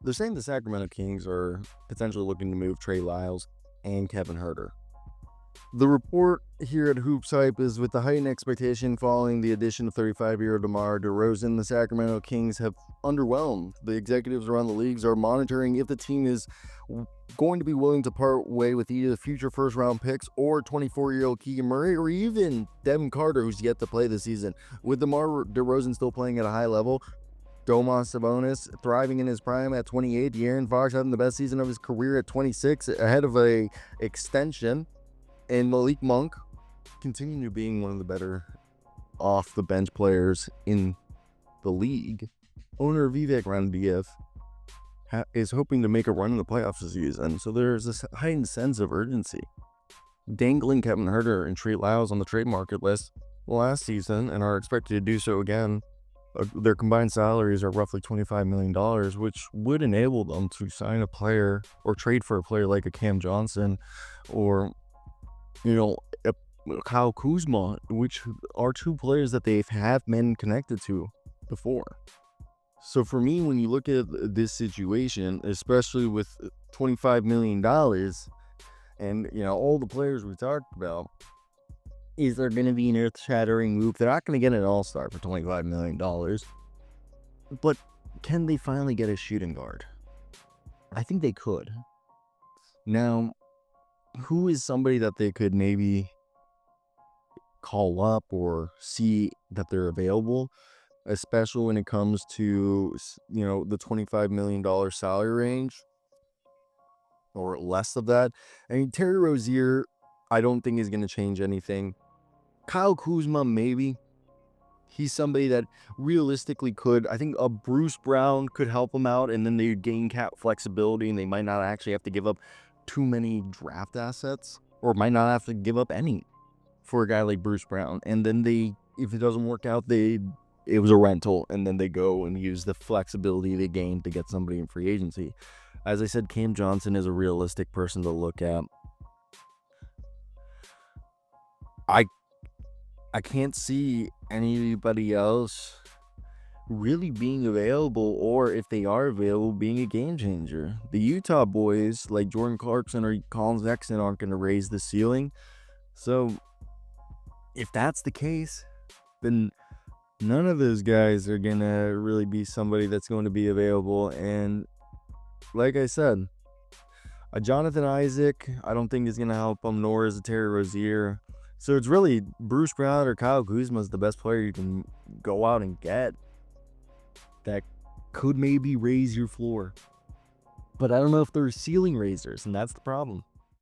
They're saying the Sacramento Kings are potentially looking to move Trey Lyles and Kevin Huerter. The report here at HoopsHype is with the heightened expectation following the addition of 35-year-old DeMar DeRozan, the Sacramento Kings have underwhelmed. The executives around the leagues are monitoring if the team is going to be willing to part way with either future first-round picks or 24-year-old Keegan Murray or even Devin Carter, who's yet to play this season. With DeMar DeRozan still playing at a high level, Domas Sabonis thriving in his prime at 28, De'Aaron Fox having the best season of his career at 26, ahead of a extension, and Malik Monk continuing to being one of the better off-the-bench players in the league. Owner Vivek Ranadiyev is hoping to make a run in the playoffs this season, so there's this heightened sense of urgency. Dangling Kevin Huerter and Trey Lyles on the trade market list last season and are expected to do so again. Their combined salaries are roughly $25 million, which would enable them to sign a player or trade for a player like a Cam Johnson or Kyle Kuzma, which are two players that they have been connected to before. So for me, when you look at this situation, especially with $25 million and, all the players we talked about, is there going to be an earth-shattering move? They're not going to get an all-star for $25 million. But can they finally get a shooting guard? I think they could. Now, who is somebody that they could maybe call up or see that they're available, especially when it comes to, the $25 million salary range or less of that? I mean, Terry Rozier, I don't think is going to change anything. Kyle Kuzma, maybe. He's somebody that realistically could. I think a Bruce Brown could help him out, and then they gain cap flexibility, and they might not actually have to give up too many draft assets, or might not have to give up any for a guy like Bruce Brown. And then if it doesn't work out, it was a rental, and then they go and use the flexibility they gained to get somebody in free agency. As I said, Cam Johnson is a realistic person to look at. I can't see anybody else really being available, or if they are available, being a game changer. The Utah boys like Jordan Clarkson or Colin Sexton aren't going to raise the ceiling. So if that's the case, then none of those guys are going to really be somebody that's going to be available. And like I said, a Jonathan Isaac, I don't think is going to help them, nor is a Terry Rozier. So it's really Bruce Brown or Kyle Kuzma is the best player you can go out and get that could maybe raise your floor. But I don't know if they're ceiling raisers, and that's the problem.